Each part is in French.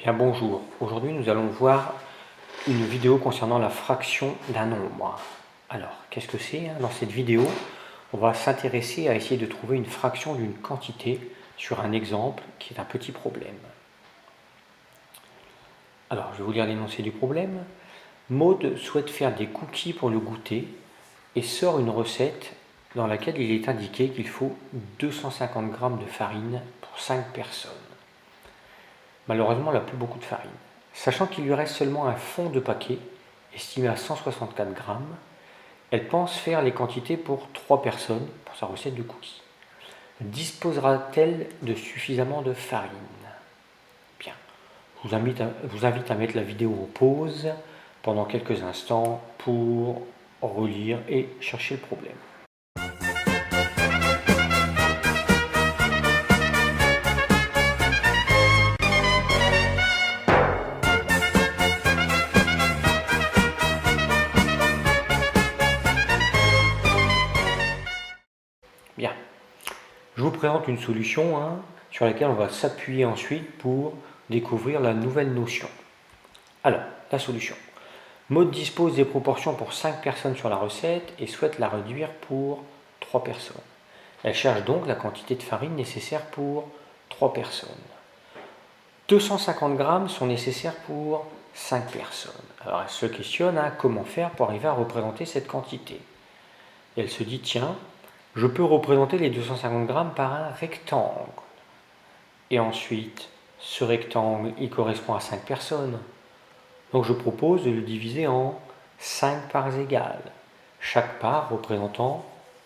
Bien bonjour, aujourd'hui nous allons voir une vidéo concernant la fraction d'un nombre. Alors, qu'est-ce que c'est? Dans cette vidéo, on va s'intéresser à essayer de trouver une fraction d'une quantité sur un exemple qui est un petit problème. Alors, je vais vous lire l'énoncé du problème. Maud souhaite faire des cookies pour le goûter et sort une recette dans laquelle il est indiqué qu'il faut 250 g de farine pour 5 personnes. Malheureusement, elle n'a plus beaucoup de farine. Sachant qu'il lui reste seulement un fond de paquet, estimé à 164 g, elle pense faire les quantités pour 3 personnes pour sa recette de cookies. Disposera-t-elle de suffisamment de farine? Bien. Je vous invite à mettre la vidéo en pause pendant quelques instants pour relire et chercher le problème. Bien. Je vous présente une solution sur laquelle on va s'appuyer ensuite pour découvrir la nouvelle notion. Alors, la solution. Maud dispose des proportions pour 5 personnes sur la recette et souhaite la réduire pour 3 personnes. Elle cherche donc la quantité de farine nécessaire pour 3 personnes. 250 g sont nécessaires pour 5 personnes. Alors elle se questionne comment faire pour arriver à représenter cette quantité. Et elle se dit, tiens, je peux représenter les 250 g par un rectangle. Et ensuite, ce rectangle, il correspond à 5 personnes. Donc je propose de le diviser en 5 parts égales, chaque part représentant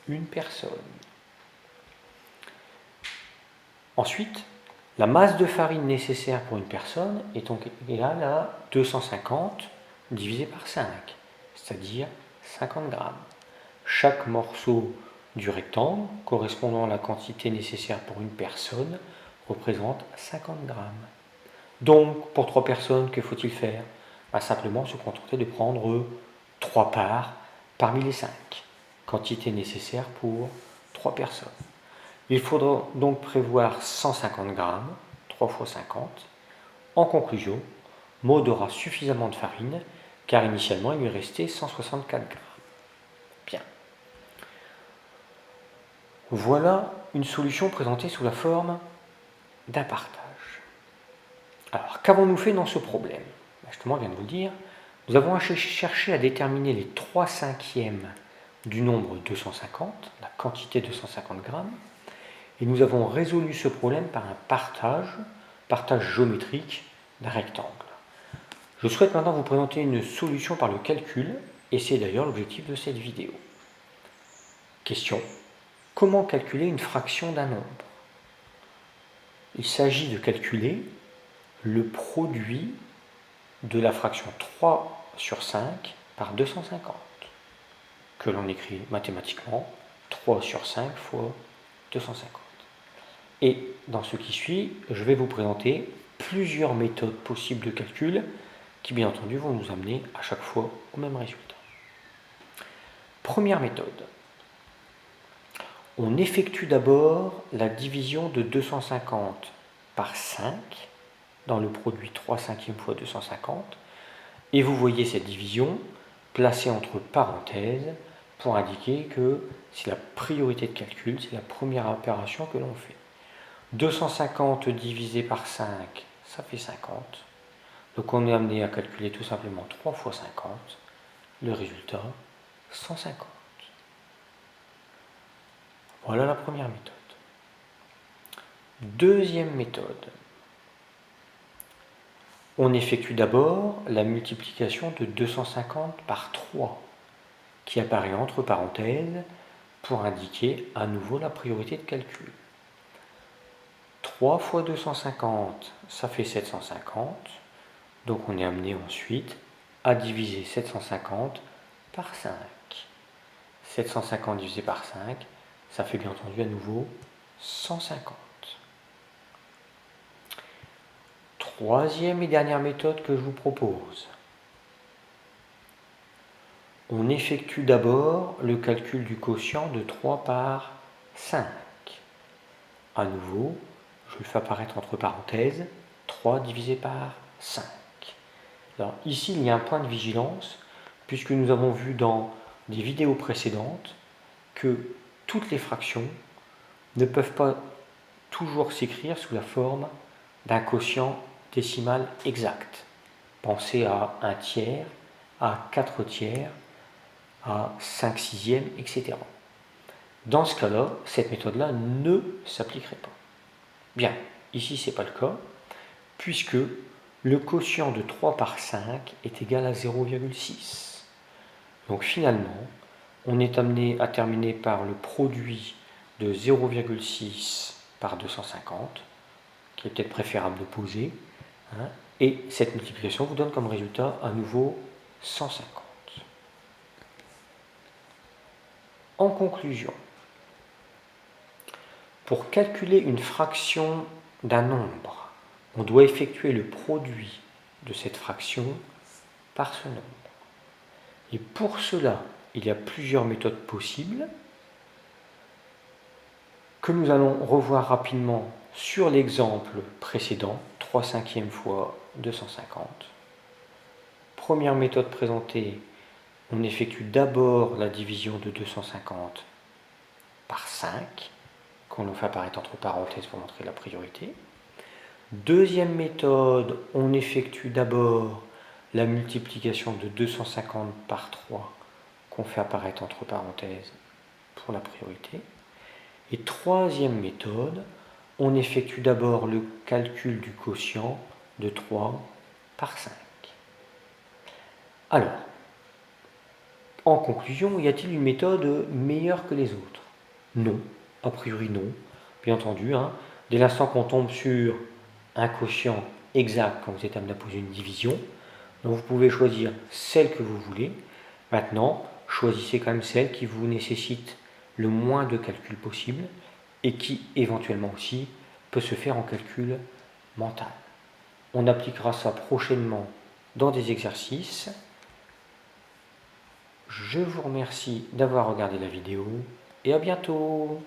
une personne. Ensuite, la masse de farine nécessaire pour une personne est donc égale à 250 divisé par 5, c'est-à-dire 50 g. Chaque morceau du rectangle, correspondant à la quantité nécessaire pour une personne, représente 50 g. Donc, pour 3 personnes, que faut-il faire? Simplement se contenter de prendre 3 parts parmi les 5, quantité nécessaire pour 3 personnes. Il faudra donc prévoir 150 g, 3 fois 50. En conclusion, Maud aura suffisamment de farine, car initialement il lui restait 164 g. Bien. Voilà une solution présentée sous la forme d'un partage. Alors, qu'avons-nous fait dans ce problème? Justement, je viens de vous le dire, nous avons cherché à déterminer les 3/5 du nombre 250, la quantité 250 g, et nous avons résolu ce problème par un partage géométrique d'un rectangle. Je souhaite maintenant vous présenter une solution par le calcul, et c'est d'ailleurs l'objectif de cette vidéo. Question: comment calculer une fraction d'un nombre? Il s'agit de calculer le produit de la fraction 3 sur 5 par 250, que l'on écrit mathématiquement 3 sur 5 fois 250. Et dans ce qui suit, je vais vous présenter plusieurs méthodes possibles de calcul qui, bien entendu, vont nous amener à chaque fois au même résultat. Première méthode. On effectue d'abord la division de 250 par 5 dans le produit 3/5 fois 250, et vous voyez cette division placée entre parenthèses pour indiquer que c'est la priorité de calcul, c'est la première opération que l'on fait. 250 divisé par 5, ça fait 50. Donc on est amené à calculer tout simplement 3 fois 50, le résultat 150. Voilà la première méthode. Deuxième méthode. On effectue d'abord la multiplication de 250 par 3, qui apparaît entre parenthèses pour indiquer à nouveau la priorité de calcul. 3 fois 250, ça fait 750. Donc on est amené ensuite à diviser 750 par 5. 750 divisé par 5, ça fait bien entendu à nouveau 150. Troisième et dernière méthode que je vous propose. On effectue d'abord le calcul du quotient de 3 par 5. À nouveau, je le fais apparaître entre parenthèses, 3 divisé par 5. Alors ici, il y a un point de vigilance, puisque nous avons vu dans des vidéos précédentes que toutes les fractions ne peuvent pas toujours s'écrire sous la forme d'un quotient décimal exact. Pensez à 1 tiers, à 4 tiers, à 5 sixièmes, etc. Dans ce cas-là, cette méthode-là ne s'appliquerait pas. Bien, ici ce n'est pas le cas, puisque le quotient de 3 par 5 est égal à 0,6. Donc finalement, on est amené à terminer par le produit de 0,6 par 250, qui est peut-être préférable de poser, hein, et cette multiplication vous donne comme résultat à nouveau 150. En conclusion, pour calculer une fraction d'un nombre, on doit effectuer le produit de cette fraction par ce nombre. Et pour cela, il y a plusieurs méthodes possibles que nous allons revoir rapidement sur l'exemple précédent, 3/5 fois 250. Première méthode présentée, on effectue d'abord la division de 250 par 5, qu'on fait apparaître entre parenthèses pour montrer la priorité. Deuxième méthode, on effectue d'abord la multiplication de 250 par 3, qu'on fait apparaître entre parenthèses pour la priorité. Et troisième méthode, on effectue d'abord le calcul du quotient de 3 par 5. Alors, en conclusion, y a-t-il une méthode meilleure que les autres? Non, a priori non. Bien entendu, hein, dès l'instant qu'on tombe sur un quotient exact quand vous êtes amené à poser une division, donc vous pouvez choisir celle que vous voulez. Maintenant, choisissez quand même celle qui vous nécessite le moins de calculs possible et qui éventuellement aussi peut se faire en calcul mental. On appliquera ça prochainement dans des exercices. Je vous remercie d'avoir regardé la vidéo et à bientôt.